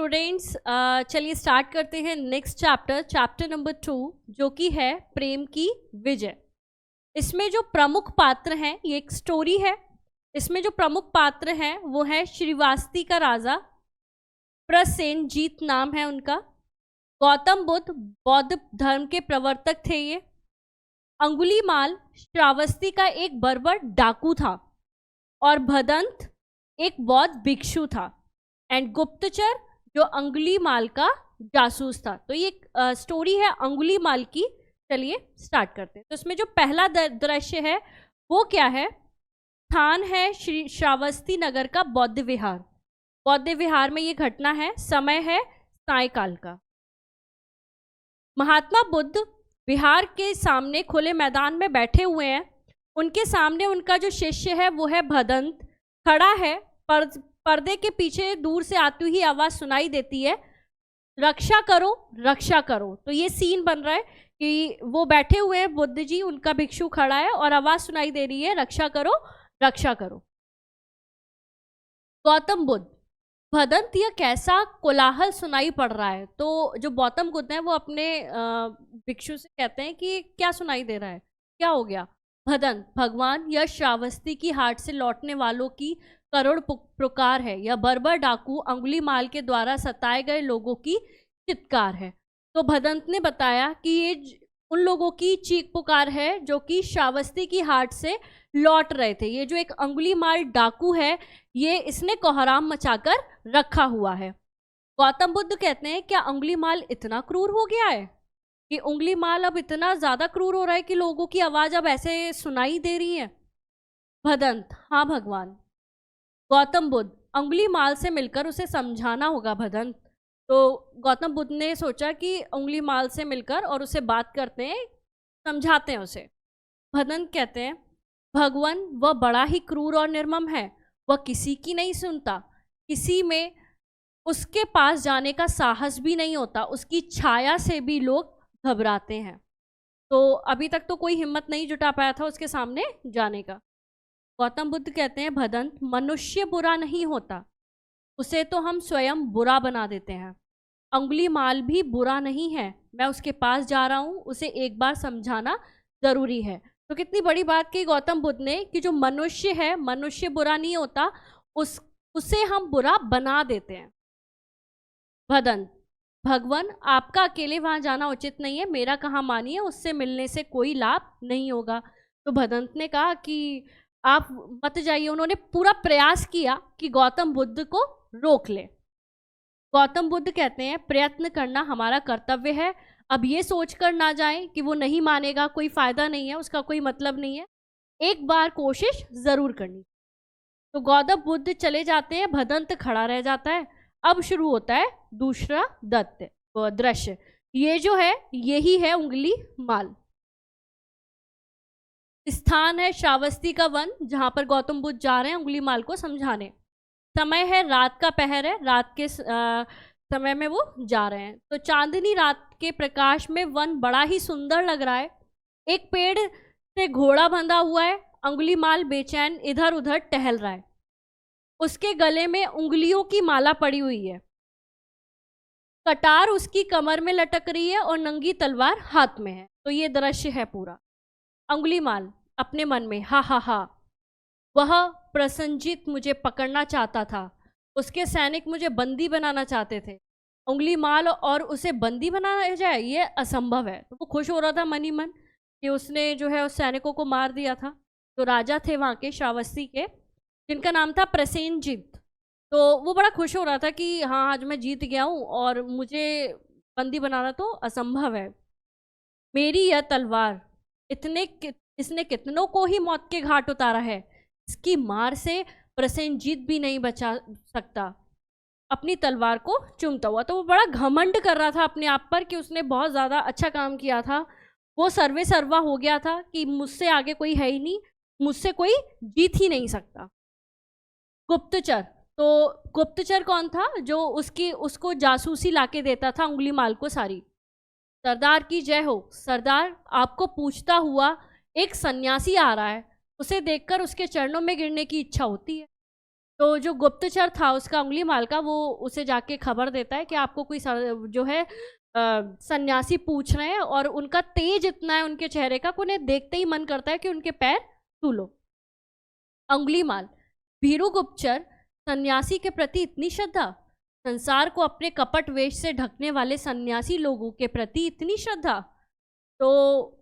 Students, चलिए start करते हैं नेक्स्ट चैप्टर नंबर 2, जो कि है प्रेम की विजय। इसमें जो प्रमुख पात्र हैं, ये एक स्टोरी है। इसमें जो प्रमुख पात्र हैं वो है श्रीवास्ती का राजा, प्रसेनजीत नाम है उनका। गौतम बुद्ध बौद्ध धर्म के प्रवर्तक थे ये। अंगुलीमाल श्रावस्ती का एक बर्बर डाकू था और भदंत एक बौद्ध भिक्षु था, एंड गुप्तचर जो अंगुलीमाल का जासूस था। तो ये स्टोरी है अंगुलीमाल की। चलिए स्टार्ट करते हैं। तो इसमें जो पहला दृश्य है वो क्या है? स्थान है श्री श्रावस्ती नगर का बौद्ध विहार। बौद्ध विहार में ये घटना है। समय है सायकाल का। महात्मा बुद्ध विहार के सामने खुले मैदान में बैठे हुए हैं। उनके सामने उनका जो शिष्य है वो है भदंत, खड़ा है। पर्दे के पीछे दूर से आती हुई आवाज सुनाई देती है, रक्षा करो रक्षा करो। तो ये सीन बन रहा है कि वो बैठे हुए हैं बुद्ध जी, उनका भिक्षु खड़ा है और आवाज सुनाई दे रही है, रक्षा करो रक्षा करो। गौतम बुद्ध, भदंत, यह कैसा कोलाहल सुनाई पड़ रहा है? तो जो गौतम बुद्ध है वो अपने भिक्षु से कहते हैं कि क्या सुनाई दे रहा है, क्या हो गया? भदंत, भगवान, यह श्रावस्ती की हाट से लौटने वालों की करुण पुकार है। यह बर्बर डाकू अंगुलीमाल के द्वारा सताए गए लोगों की चित्कार है। तो भदंत ने बताया कि ये उन लोगों की चीख पुकार है जो कि श्रावस्ती की हाट से लौट रहे थे। ये जो एक अंगुलीमाल डाकू है, ये इसने कोहराम मचाकर रखा हुआ है। गौतम बुद्ध कहते हैं, क्या अंगुलीमाल इतना क्रूर हो गया है कि अंगुलीमाल अब इतना ज्यादा क्रूर हो रहा है कि लोगों की आवाज अब ऐसे सुनाई दे रही है? भदंत, हाँ भगवान। गौतम बुद्ध, अंगुलीमाल से मिलकर उसे समझाना होगा भदंत। तो गौतम बुद्ध ने सोचा कि अंगुलीमाल से मिलकर और उसे बात करते हैं, समझाते हैं उसे। भदंत कहते हैं, भगवान, वह बड़ा ही क्रूर और निर्मम है। वह किसी की नहीं सुनता, किसी में उसके पास जाने का साहस भी नहीं होता। उसकी छाया से भी लोग घबराते हैं। तो अभी तक तो कोई हिम्मत नहीं जुटा पाया था उसके सामने जाने का। गौतम बुद्ध कहते हैं, भदंत, मनुष्य बुरा नहीं होता, उसे तो हम स्वयं बुरा बना देते हैं। अंगुलीमाल भी बुरा नहीं है, मैं उसके पास जा रहा हूँ, उसे एक बार समझाना जरूरी है। तो कितनी बड़ी बात की गौतम बुद्ध ने कि जो मनुष्य है, मनुष्य बुरा नहीं होता, उसे हम बुरा बना देते हैं। भदंत, भगवान, आपका अकेले वहां जाना उचित नहीं है, मेरा कहाँ मानिए, उससे मिलने से कोई लाभ नहीं होगा। तो भदंत ने कहा कि आप मत जाइए। उन्होंने पूरा प्रयास किया कि गौतम बुद्ध को रोक ले। गौतम बुद्ध कहते हैं, प्रयत्न करना हमारा कर्तव्य है। अब ये सोचकर ना जाएं कि वो नहीं मानेगा, कोई फायदा नहीं है, उसका कोई मतलब नहीं है, एक बार कोशिश जरूर करनी। तो गौतम बुद्ध चले जाते हैं, भदंत खड़ा रह जाता है। अब शुरू होता है दूसरा दृश्य। ये जो है यही है अंगुलीमाल। स्थान है श्रावस्ती का वन, जहां पर गौतम बुद्ध जा रहे हैं अंगुलीमाल को समझाने। समय है रात का पहर है, रात के समय में वो जा रहे हैं। तो चांदनी रात के प्रकाश में वन बड़ा ही सुंदर लग रहा है। एक पेड़ से घोड़ा बंधा हुआ है। अंगुलीमाल बेचैन इधर उधर टहल रहा है। उसके गले में उंगलियों की माला पड़ी हुई है। कटार उसकी कमर में लटक रही है और नंगी तलवार हाथ में है। तो ये दृश्य है पूरा। अंगुलीमाल अपने मन में, हा हा हा, वह प्रसेनजीत मुझे पकड़ना चाहता था, उसके सैनिक मुझे बंदी बनाना चाहते थे। अंगुलीमाल और उसे बंदी बनाया जाए, ये असंभव है। तो वो खुश हो रहा था मन ही मन कि उसने जो है उस सैनिकों को मार दिया था। तो राजा थे वहाँ के श्रावस्ती के, जिनका नाम था प्रसेनजीत। तो वो बड़ा खुश हो रहा था कि हाँ, आज मैं जीत गया हूँ और मुझे बंदी बनाना तो असंभव है। मेरी यह तलवार इसने कितनों को ही मौत के घाट उतारा है, इसकी मार से प्रसेनजीत भी नहीं बचा सकता। अपनी तलवार को चूमता हुआ, तो वो बड़ा घमंड कर रहा था अपने आप पर कि उसने बहुत ज्यादा अच्छा काम किया था। वो सर्वे सर्वा हो गया था कि मुझसे आगे कोई है ही नहीं, मुझसे कोई जीत ही नहीं सकता। गुप्तचर, तो गुप्तचर कौन था? जो उसको जासूसी लाके देता था अंगुलीमाल को सारी। सरदार की जय हो। सरदार, आपको पूछता हुआ एक सन्यासी आ रहा है, उसे देखकर उसके चरणों में गिरने की इच्छा होती है। तो जो गुप्तचर था उसका, अंगुलीमाल का, वो उसे जाके खबर देता है कि आपको कोई जो है सन्यासी पूछ रहे हैं और उनका तेज इतना है उनके चेहरे का कि उन्हें देखते ही मन करता है कि उनके पैर छू लो। अंगुलीमाल, भीरू गुप्तचर, सन्यासी के प्रति इतनी श्रद्धा, संसार को अपने कपट वेश से ढकने वाले सन्यासी लोगों के प्रति इतनी श्रद्धा। तो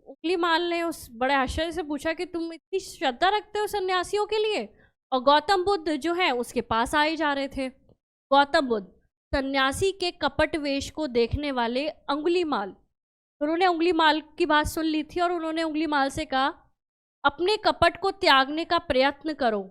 अंगुलीमाल ने उस बड़े आश्चर्य से पूछा कि तुम इतनी श्रद्धा रखते हो सन्यासियों के लिए? और गौतम बुद्ध जो है उसके पास आए जा रहे थे। गौतम बुद्ध, सन्यासी के कपट वेश को देखने वाले अंगुलीमाल, उन्होंने अंगुलीमाल की बात सुन ली थी और उन्होंने अंगुलीमाल से कहा, अपने कपट को त्यागने का प्रयत्न करो,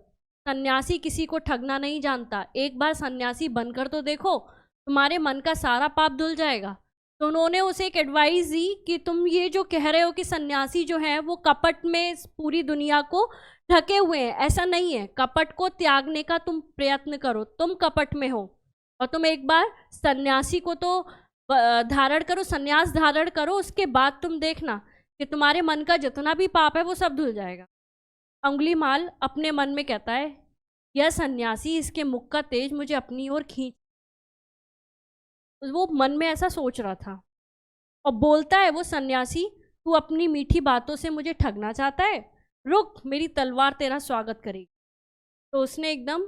सन्यासी किसी को ठगना नहीं जानता, एक बार सन्यासी बनकर तो देखो, तुम्हारे मन का सारा पाप धुल जाएगा। तो उन्होंने उसे एक एडवाइस दी कि तुम ये जो कह रहे हो कि सन्यासी जो है वो कपट में पूरी दुनिया को ढके हुए हैं, ऐसा नहीं है। कपट को त्यागने का तुम प्रयत्न करो, तुम कपट में हो और तुम एक बार सन्यासी को तो धारण करो, सन्यास धारण करो, उसके बाद तुम देखना कि तुम्हारे मन का जितना भी पाप है वो सब धुल जाएगा। अंगुलीमाल अपने मन में कहता है, यह सन्यासी, इसके मुख का तेज मुझे अपनी ओर खींच, वो मन में ऐसा सोच रहा था और बोलता है वो सन्यासी, तू अपनी मीठी बातों से मुझे ठगना चाहता है, रुक, मेरी तलवार तेरा स्वागत करेगी। तो उसने एकदम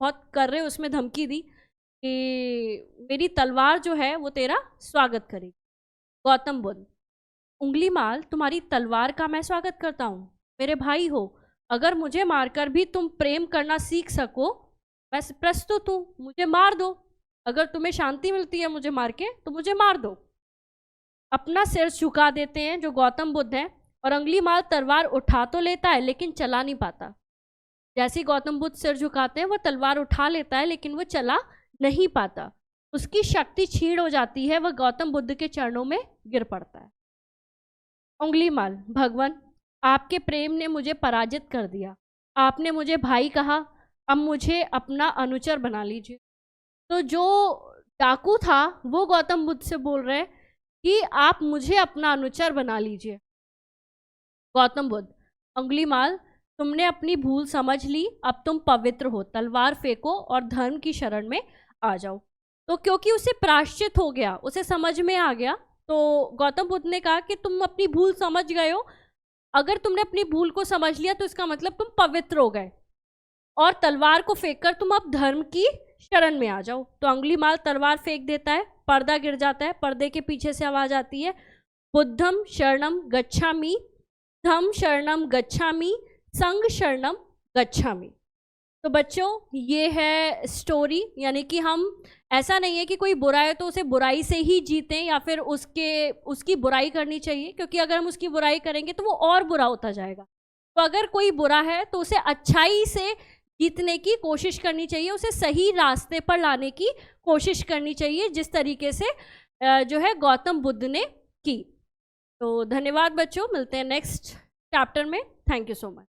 बहुत कर रहे उसमें धमकी दी कि मेरी तलवार जो है वो तेरा स्वागत करेगी। गौतम बुद्ध, अंगुलीमाल, तुम्हारी तलवार का मैं स्वागत करता हूँ, मेरे भाई हो, अगर मुझे मारकर भी तुम प्रेम करना सीख सको मैं प्रस्तुत हूँ, मुझे मार दो, अगर तुम्हें शांति मिलती है मुझे मार के तो मुझे मार दो। अपना सिर झुका देते हैं जो गौतम बुद्ध हैं और अंगुलीमाल तलवार उठा तो लेता है लेकिन चला नहीं पाता। जैसे ही गौतम बुद्ध सिर झुकाते हैं वो तलवार उठा लेता है लेकिन वो चला नहीं पाता, उसकी शक्ति छीड़ हो जाती है, वह गौतम बुद्ध के चरणों में गिर पड़ता है। अंगुलीमाल, भगवान, आपके प्रेम ने मुझे पराजित कर दिया, आपने मुझे भाई कहा, अब मुझे अपना अनुचर बना लीजिए। तो जो डाकू था वो गौतम बुद्ध से बोल रहे हैं कि आप मुझे अपना अनुचर बना लीजिए। गौतम बुद्ध, अंगुलीमाल, तुमने अपनी भूल समझ ली, अब तुम पवित्र हो, तलवार फेंको और धर्म की शरण में आ जाओ। तो क्योंकि उसे प्रायश्चित हो गया, उसे समझ में आ गया, तो गौतम बुद्ध ने कहा कि तुम अपनी भूल समझ गए हो, अगर तुमने अपनी भूल को समझ लिया तो इसका मतलब तुम पवित्र हो गए और तलवार को फेंककर तुम अब धर्म की शरण में आ जाओ। तो अंगुलीमाल तलवार फेंक देता है, पर्दा गिर जाता है, पर्दे के पीछे से आवाज आती है, बुद्धम शरणम गच्छामि, धम्म शरणम गच्छामि, संघ शरणम गच्छामि। तो बच्चों ये है स्टोरी, यानी कि हम ऐसा नहीं है कि कोई बुरा है तो उसे बुराई से ही जीतें या फिर उसकी बुराई करनी चाहिए, क्योंकि अगर हम उसकी बुराई करेंगे तो वो और बुरा होता जाएगा। तो अगर कोई बुरा है तो उसे अच्छाई से जीतने की कोशिश करनी चाहिए, उसे सही रास्ते पर लाने की कोशिश करनी चाहिए, जिस तरीके से जो है गौतम बुद्ध ने की। तो धन्यवाद बच्चों, मिलते हैं नेक्स्ट चैप्टर में। Thank you so much.